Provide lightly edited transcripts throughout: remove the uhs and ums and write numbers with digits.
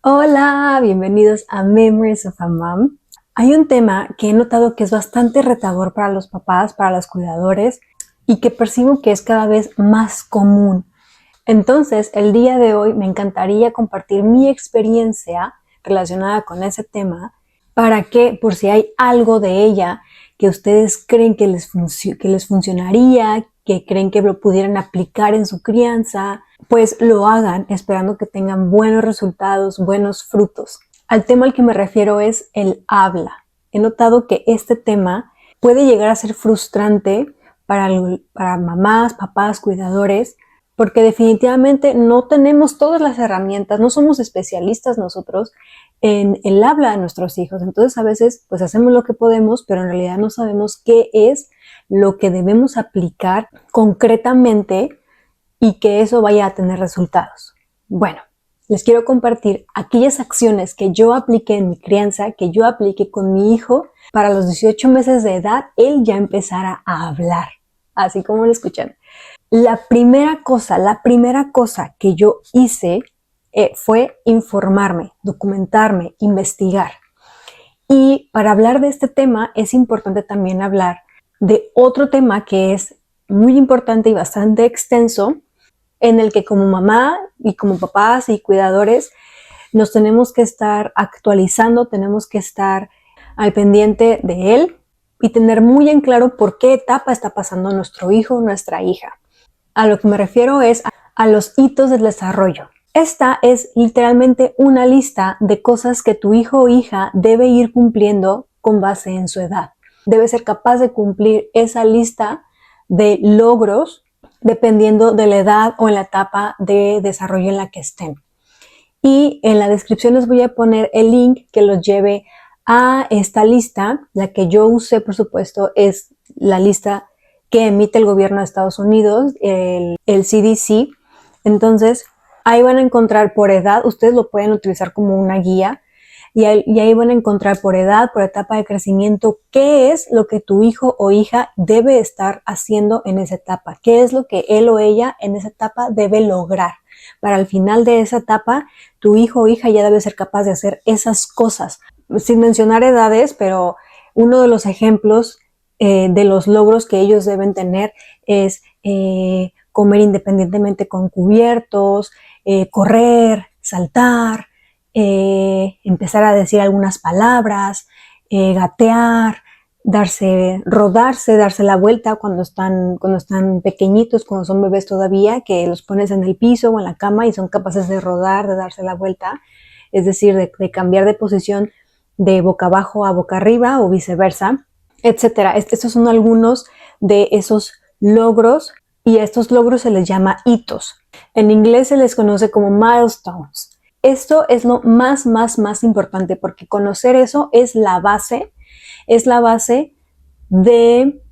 Hola, bienvenidos a Memories of a Mom. Hay un tema que he notado que es bastante retador para los papás, para los cuidadores y que percibo que es cada vez más común. Entonces, el día de hoy me encantaría compartir mi experiencia relacionada con ese tema para que, por si hay algo de ella que ustedes creen que les funcionaría, que creen que lo pudieran aplicar en su crianza, pues lo hagan esperando que tengan buenos resultados, buenos frutos. Al tema al que me refiero es el habla. He notado que este tema puede llegar a ser frustrante para mamás, papás, cuidadores, porque definitivamente no tenemos todas las herramientas, no somos especialistas nosotros en el habla de nuestros hijos. Entonces a veces pues hacemos lo que podemos, pero en realidad no sabemos qué es lo que debemos aplicar concretamente y que eso vaya a tener resultados. Bueno, les quiero compartir aquellas acciones que yo apliqué en mi crianza, que yo apliqué con mi hijo para los 18 meses de edad, él ya empezara a hablar, así como lo escuchan. La primera cosa que yo hice fue informarme, documentarme, investigar. Y para hablar de este tema es importante también hablar de otro tema que es muy importante y bastante extenso, en el que como mamá y como papás y cuidadores nos tenemos que estar actualizando, tenemos que estar al pendiente de él y tener muy en claro por qué etapa está pasando nuestro hijo o nuestra hija. A lo que me refiero es a los hitos del desarrollo. Esta es literalmente una lista de cosas que tu hijo o hija debe ir cumpliendo con base en su edad. Debe ser capaz de cumplir esa lista de logros dependiendo de la edad o en la etapa de desarrollo en la que estén. Y en la descripción les voy a poner el link que los lleve a esta lista. La que yo usé, por supuesto, es la lista que emite el gobierno de Estados Unidos, el CDC. Entonces, ahí van a encontrar por edad, ustedes lo pueden utilizar como una guía, y ahí van a encontrar por edad, por etapa de crecimiento, qué es lo que tu hijo o hija debe estar haciendo en esa etapa, qué es lo que él o ella en esa etapa debe lograr. Para el final de esa etapa, tu hijo o hija ya debe ser capaz de hacer esas cosas, sin mencionar edades, pero uno de los ejemplos de los logros que ellos deben tener es comer independientemente con cubiertos, correr, saltar, empezar a decir algunas palabras, gatear, rodarse, darse la vuelta cuando están pequeñitos, cuando son bebés todavía, que los pones en el piso o en la cama y son capaces de rodar, de darse la vuelta, es decir, de cambiar de posición de boca abajo a boca arriba o viceversa, etcétera. Estos son algunos de esos logros y a estos logros se les llama hitos. En inglés se les conoce como milestones. Esto es lo más importante porque conocer eso es la base de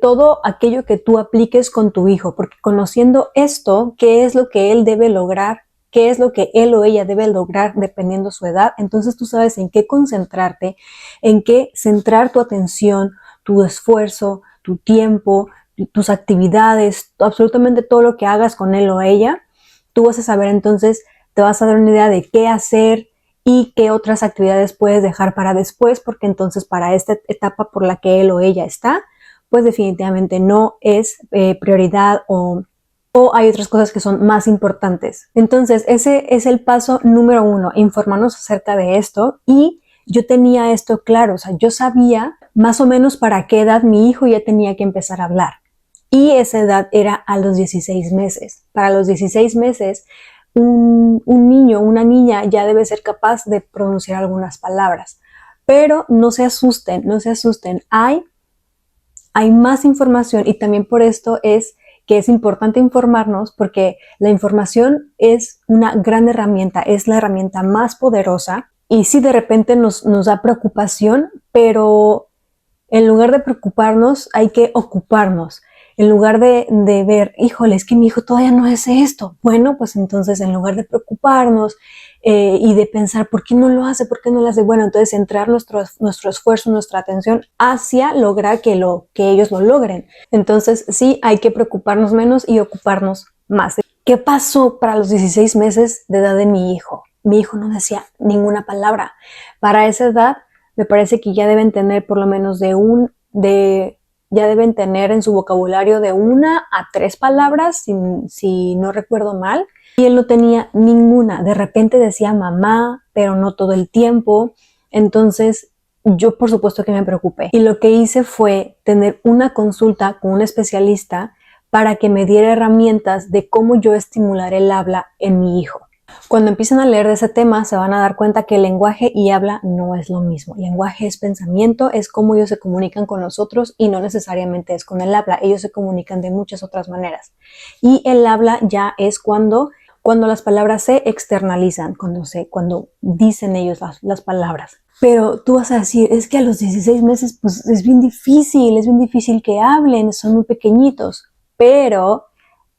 todo aquello que tú apliques con tu hijo, porque conociendo esto, qué es lo que él debe lograr, qué es lo que él o ella debe lograr dependiendo su edad, entonces tú sabes en qué concentrarte, en qué centrar tu atención, tu esfuerzo, tu tiempo, tus actividades, absolutamente todo lo que hagas con él o ella, tú vas a saber entonces, te vas a dar una idea de qué hacer y qué otras actividades puedes dejar para después, porque entonces para esta etapa por la que él o ella está, pues definitivamente no es prioridad o hay otras cosas que son más importantes. Entonces ese es el paso número 1, informarnos acerca de esto, y yo tenía esto claro, o sea, yo sabía más o menos para qué edad mi hijo ya tenía que empezar a hablar, y esa edad era a los 16 meses. Para los 16 meses, un niño, una niña ya debe ser capaz de pronunciar algunas palabras. Pero no se asusten, hay más información, y también por esto es que es importante informarnos, porque la información es una gran herramienta, es la herramienta más poderosa, y sí de repente nos da preocupación, pero en lugar de preocuparnos hay que ocuparnos. En lugar de ver, híjole, es que mi hijo todavía no hace esto. Bueno, pues entonces en lugar de preocuparnos y de pensar, ¿por qué no lo hace? ¿Por qué no lo hace? Bueno, entonces centrar nuestro esfuerzo, nuestra atención hacia lograr que ellos lo logren. Entonces sí, hay que preocuparnos menos y ocuparnos más. ¿Qué pasó para los 16 meses de edad de mi hijo? mi hijo no decía ninguna palabra. Para esa edad, me parece que ya deben tener por lo menos ya deben tener en su vocabulario de 1 a 3 palabras, si no recuerdo mal. Y él no tenía ninguna. De repente decía mamá, pero no todo el tiempo. Entonces, yo por supuesto que me preocupé. Y lo que hice fue tener una consulta con un especialista para que me diera herramientas de cómo yo estimular el habla en mi hijo. Cuando empiecen a leer de ese tema, se van a dar cuenta que el lenguaje y habla no es lo mismo. El lenguaje es pensamiento, es cómo ellos se comunican con nosotros y no necesariamente es con el habla. Ellos se comunican de muchas otras maneras. Y el habla ya es cuando las palabras se externalizan, cuando dicen ellos las palabras. Pero tú vas a decir, es que a los 16 meses pues es bien difícil que hablen, son muy pequeñitos. Pero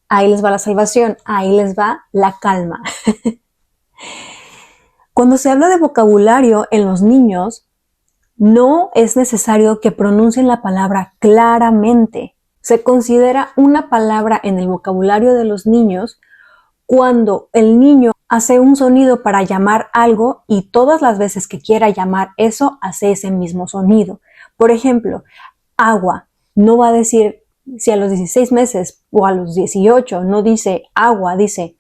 ahí les va la salvación, ahí les va la calma. Cuando se habla de vocabulario en los niños, no es necesario que pronuncien la palabra claramente. Se considera una palabra en el vocabulario de los niños cuando el niño hace un sonido para llamar algo y todas las veces que quiera llamar eso, hace ese mismo sonido. Por ejemplo, agua. No va a decir, si a los 16 meses o a los 18 no dice agua, dice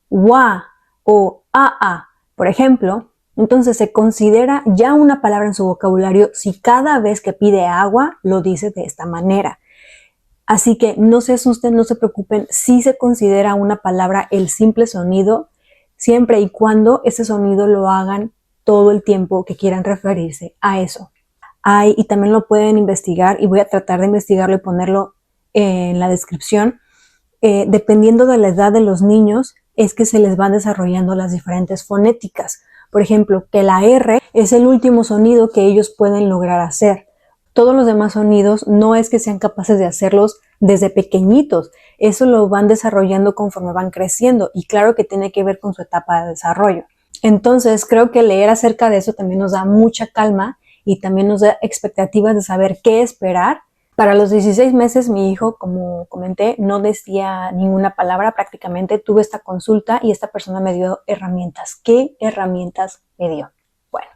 gua o a, por ejemplo, entonces se considera ya una palabra en su vocabulario si cada vez que pide agua lo dice de esta manera. Así que no se asusten, no se preocupen, sí se considera una palabra el simple sonido, siempre y cuando ese sonido lo hagan todo el tiempo que quieran referirse a eso. Y también lo pueden investigar, y voy a tratar de investigarlo y ponerlo en la descripción. Dependiendo de la edad de los niños, es que se les van desarrollando las diferentes fonéticas. Por ejemplo, que la R es el último sonido que ellos pueden lograr hacer. Todos los demás sonidos no es que sean capaces de hacerlos desde pequeñitos, eso lo van desarrollando conforme van creciendo y claro que tiene que ver con su etapa de desarrollo. Entonces creo que leer acerca de eso también nos da mucha calma y también nos da expectativas de saber qué esperar. Para los 16 meses mi hijo, como comenté, no decía ninguna palabra prácticamente. Tuve esta consulta y esta persona me dio herramientas. ¿Qué herramientas me dio? Bueno,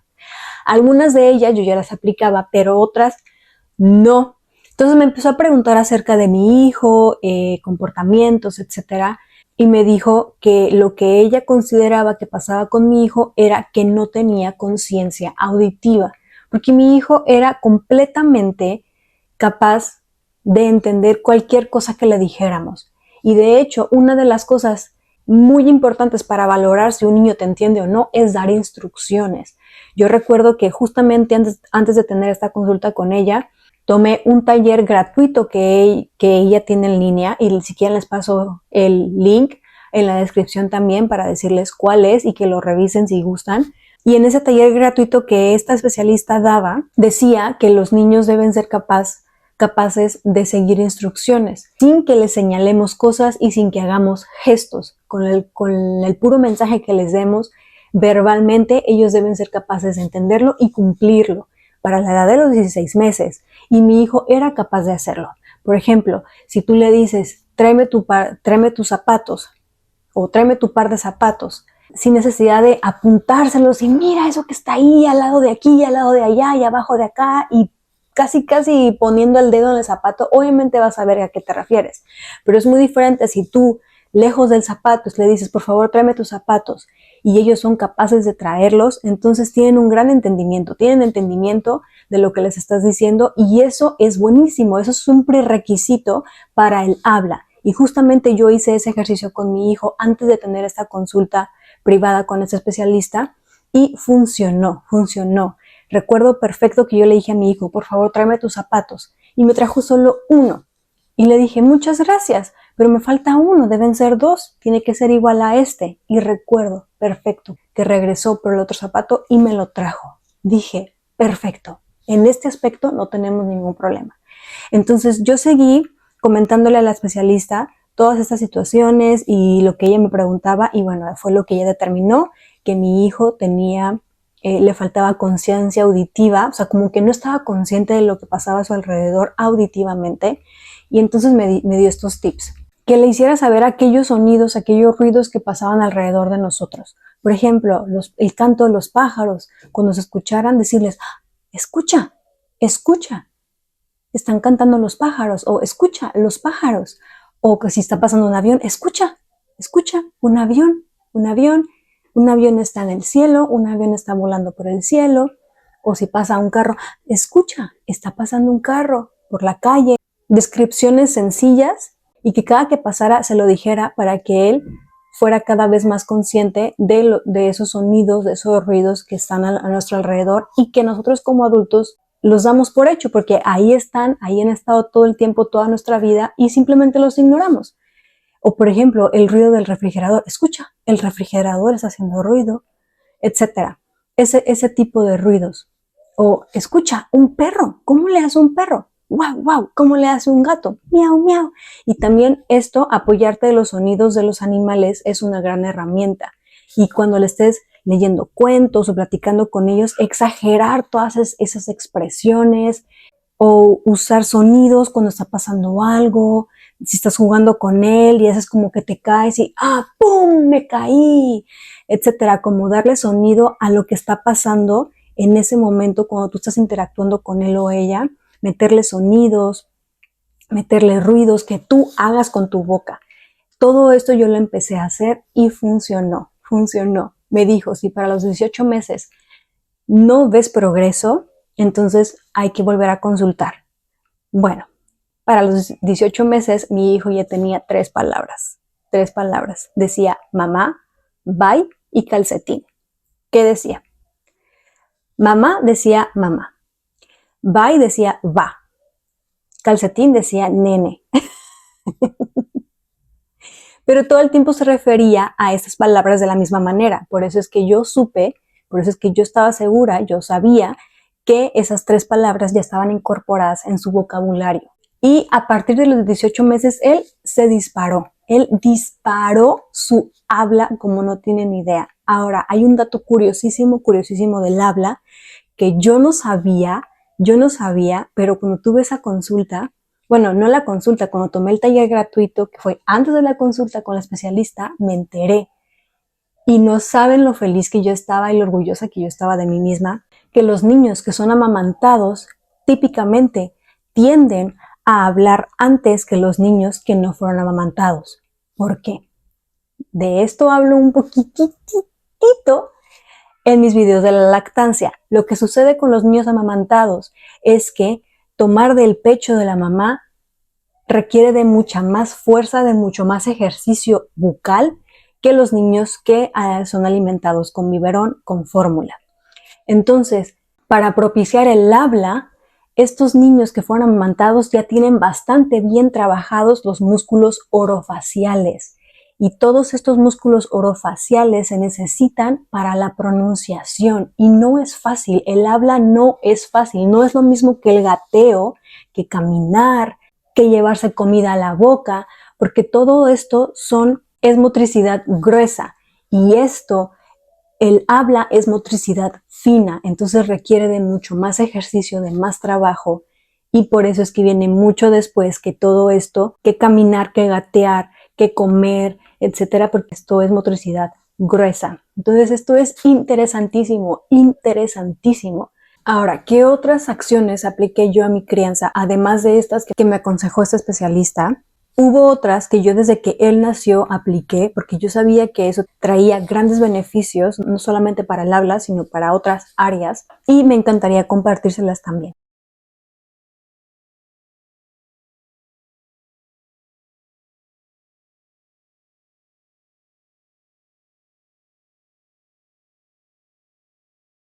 algunas de ellas yo ya las aplicaba, pero otras no. Entonces me empezó a preguntar acerca de mi hijo, comportamientos, etcétera, y me dijo que lo que ella consideraba que pasaba con mi hijo era que no tenía conciencia auditiva, porque mi hijo era completamente capaz de entender cualquier cosa que le dijéramos. Y de hecho, una de las cosas muy importantes para valorar si un niño te entiende o no es dar instrucciones. Yo recuerdo que justamente antes de tener esta consulta con ella, tomé un taller gratuito que ella tiene en línea y si quieren les paso el link en la descripción también para decirles cuál es y que lo revisen si gustan. Y en ese taller gratuito que esta especialista daba, decía que los niños deben ser capaces de seguir instrucciones sin que les señalemos cosas y sin que hagamos gestos. Con el puro mensaje que les demos verbalmente, ellos deben ser capaces de entenderlo y cumplirlo para la edad de los 16 meses. Y mi hijo era capaz de hacerlo. Por ejemplo, si tú le dices, tráeme tus zapatos o tráeme tu par de zapatos, sin necesidad de apuntárselos y mira eso que está ahí, al lado de aquí, al lado de allá y abajo de acá y casi poniendo el dedo en el zapato, obviamente vas a ver a qué te refieres. Pero es muy diferente si tú, lejos del zapato, le dices, por favor, tráeme tus zapatos, y ellos son capaces de traerlos, entonces tienen un gran entendimiento, de lo que les estás diciendo, y eso es buenísimo, eso es un prerequisito para el habla. Y justamente yo hice ese ejercicio con mi hijo antes de tener esta consulta privada con este especialista, y funcionó. Recuerdo perfecto que yo le dije a mi hijo, por favor, tráeme tus zapatos. Y me trajo solo uno. Y le dije, muchas gracias, pero me falta uno, deben ser 2, tiene que ser igual a este. Y recuerdo perfecto que regresó por el otro zapato y me lo trajo. Dije, perfecto, en este aspecto no tenemos ningún problema. Entonces yo seguí comentándole a la especialista todas estas situaciones y lo que ella me preguntaba, y bueno, fue lo que ella determinó, que mi hijo le faltaba conciencia auditiva, o sea, como que no estaba consciente de lo que pasaba a su alrededor auditivamente, y entonces me dio estos tips. Que le hiciera saber aquellos sonidos, aquellos ruidos que pasaban alrededor de nosotros. Por ejemplo, el canto de los pájaros, cuando se escucharan, decirles, escucha, escucha, están cantando los pájaros, o escucha los pájaros, o que si está pasando un avión, escucha, escucha, un avión, un avión está en el cielo, un avión está volando por el cielo, o si pasa un carro, escucha, está pasando un carro por la calle. Descripciones sencillas y que cada que pasara se lo dijera para que él fuera cada vez más consciente de esos sonidos, de esos ruidos que están a nuestro alrededor y que nosotros como adultos los damos por hecho porque ahí están, ahí han estado todo el tiempo, toda nuestra vida y simplemente los ignoramos. O por ejemplo, el ruido del refrigerador. Escucha, el refrigerador está haciendo ruido, etcétera. Ese tipo de ruidos. O escucha, un perro. ¿Cómo le hace un perro? ¡Wow, wow! ¿Cómo le hace un gato? ¡Miau, miau! Y también esto, apoyarte de los sonidos de los animales, es una gran herramienta. Y cuando le estés leyendo cuentos o platicando con ellos, exagerar todas esas expresiones o usar sonidos cuando está pasando algo. Si estás jugando con él y haces como que te caes y ¡ah, pum! Me caí, etcétera. Como darle sonido a lo que está pasando en ese momento cuando tú estás interactuando con él o ella, meterle sonidos, meterle ruidos que tú hagas con tu boca. Todo esto yo lo empecé a hacer y funcionó. Me dijo, si para los 18 meses no ves progreso, entonces hay que volver a consultar. Bueno, para los 18 meses mi hijo ya tenía 3 palabras. Decía mamá, bye y calcetín. ¿Qué decía? Mamá decía mamá. Bye decía va. Calcetín decía nene. Pero todo el tiempo se refería a estas palabras de la misma manera. Por eso es que yo supe, por eso es que yo estaba segura, yo sabía que esas 3 palabras ya estaban incorporadas en su vocabulario. Y a partir de los 18 meses, él se disparó. Él disparó su habla como no tienen idea. Ahora, hay un dato curiosísimo del habla que yo no sabía, pero cuando tuve esa consulta, bueno, no la consulta, cuando tomé el taller gratuito, que fue antes de la consulta con la especialista, me enteré. Y no saben lo feliz que yo estaba y lo orgullosa que yo estaba de mí misma, que los niños que son amamantados típicamente tienden a hablar antes que los niños que no fueron amamantados. ¿Por qué? De esto hablo un poquitito en mis videos de la lactancia. Lo que sucede con los niños amamantados es que tomar del pecho de la mamá requiere de mucha más fuerza, de mucho más ejercicio bucal que los niños que son alimentados con biberón, con fórmula. Entonces, para propiciar el habla, estos niños que fueron amamantados ya tienen bastante bien trabajados los músculos orofaciales. Y todos estos músculos orofaciales se necesitan para la pronunciación. Y no es fácil, el habla no es fácil. No es lo mismo que el gateo, que caminar, que llevarse comida a la boca, porque todo esto es motricidad gruesa. Y el habla es motricidad fina, entonces requiere de mucho más ejercicio, de más trabajo. Y por eso es que viene mucho después que todo esto, que caminar, que gatear, que comer, etcétera, porque esto es motricidad gruesa. Entonces esto es interesantísimo. Ahora, ¿qué otras acciones apliqué yo a mi crianza? Además de estas que me aconsejó este especialista, hubo otras que yo desde que él nació apliqué porque yo sabía que eso traía grandes beneficios, no solamente para el habla, sino para otras áreas, y me encantaría compartírselas también.